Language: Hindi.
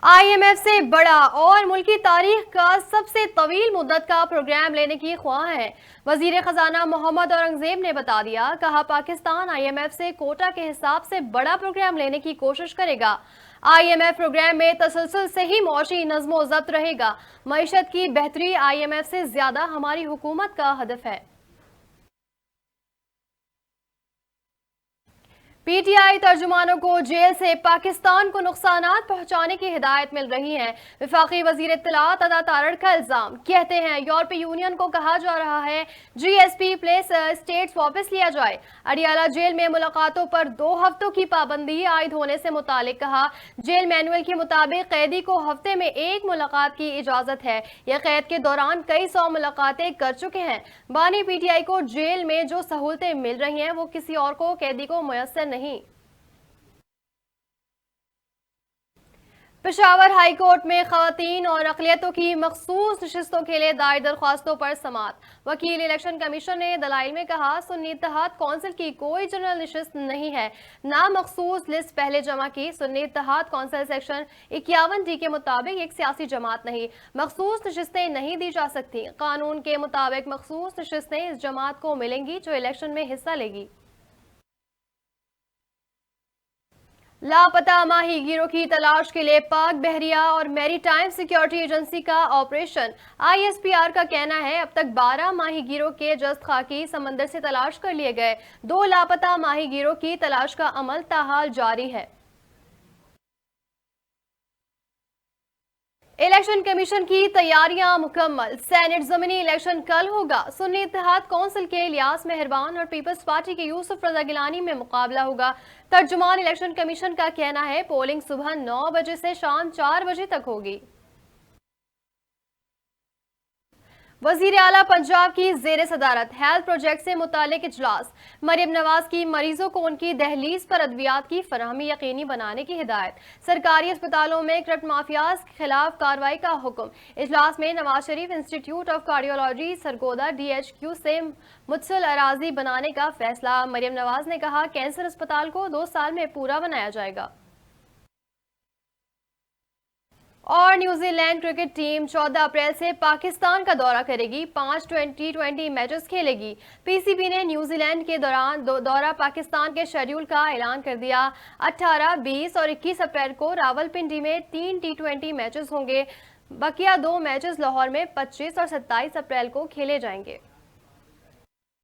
आईएमएफ से बड़ा और मुल्की तारीख का सबसे तवील मुद्दत का प्रोग्राम लेने की ख्वाह है। वजीर खजाना मोहम्मद औरंगजेब ने बता दिया, कहा पाकिस्तान आईएमएफ से कोटा के हिसाब से बड़ा प्रोग्राम लेने की कोशिश करेगा। आईएमएफ प्रोग्राम में तसलसल से ही मौशी नज़्मो ज़ब्त रहेगा। मईशत की बेहतरी आईएमएफ से ज्यादा हमारी हुकूमत का हदफ है। पीटीआई तर्जुमानों को जेल से पाकिस्तान को नुकसानात पहुंचाने की हिदायत मिल रही है। विफाकी वजीर इत्तलात अदा तारड़ का इल्जाम, कहते हैं यूरोपीय यूनियन को कहा जा रहा है जीएसपी प्लस स्टेट्स वापस लिया जाए। अडियाला जेल में मुलाकातों पर 2 हफ्तों की पाबंदी आयद होने से मुतालिक कहा, जेल मैनुअल के मुताबिक कैदी को हफ्ते में 1 मुलाकात की इजाजत है। यह कैद के दौरान कई 100 मुलाकातें कर चुके हैं। बानी पीटीआई को जेल में जो सहूलतें मिल रही हैं वो किसी और को कैदी को मुयस्सर नहीं। पेशावर हाई कोर्ट में खवातीन और अक़लियतों की मखसूस नशिस्तों के लिए दायर दरख्वास्तों पर समाअत। वकील इलेक्शन कमीशन ने दलाइल में कहा, सुन्नी इत्तेहाद कौंसिल की कोई जनरल नशिस्त नहीं है, ना मखसूस लिस्ट पहले जमा की। सुन्नी इत्तेहाद कौंसिल सेक्शन 51D के मुताबिक एक सियासी जमात नहीं, मखसूस नशिस्तें नहीं दी जा सकती। कानून के मुताबिक मखसूस नशिस्तें इस जमात को मिलेंगी जो इलेक्शन में हिस्सा लेगी। लापता माहीगीरों की तलाश के लिए पाक बहरिया और मैरीटाइम सिक्योरिटी एजेंसी का ऑपरेशन। आईएसपीआर का कहना है अब तक 12 माहीगीरों के जस्त खाकी समंदर से तलाश कर लिए गए। 2 लापता माहीगीरों की तलाश का अमल ताहाल जारी है। इलेक्शन कमीशन की तैयारियां मुकम्मल, सेनेट ज़मीनी इलेक्शन कल होगा। सुन्नी इत्तेहाद कौंसिल के इलियास मेहरबान और पीपल्स पार्टी के यूसुफ रजा गिलानी में मुकाबला होगा। तर्जुमान इलेक्शन कमीशन का कहना है पोलिंग सुबह 9 बजे से शाम 4 बजे तक होगी। वजीर आला पंजाब की जेर सदारत हेल्थ प्रोजेक्ट से मुतालिक इजलास। मरियम नवाज की मरीजों को उनकी दहलीज पर अद्वियात की फराहमी यकीनी बनाने की हिदायत। सरकारी अस्पतालों में करप्ट माफियाज के खिलाफ कार्रवाई का हुक्म। इजलास में Nawaz Sharif institute of cardiology Sargodha DHQ से मुतसिल अराजी बनाने का फैसला। मरियम नवाज ने कहा, कैंसर अस्पताल को 2 साल में पूरा बनाया जाएगा। और न्यूजीलैंड क्रिकेट टीम 14 अप्रैल से पाकिस्तान का दौरा करेगी, 5 2020 मैचेस खेलेगी। पीसीबी ने न्यूजीलैंड के दौरा पाकिस्तान के शेड्यूल का ऐलान कर दिया। 18, 20 और 21 अप्रैल को रावलपिंडी में 3 T20 मैचेस होंगे। बकिया 2 मैचेस लाहौर में 25 और 27 अप्रैल को खेले जाएंगे।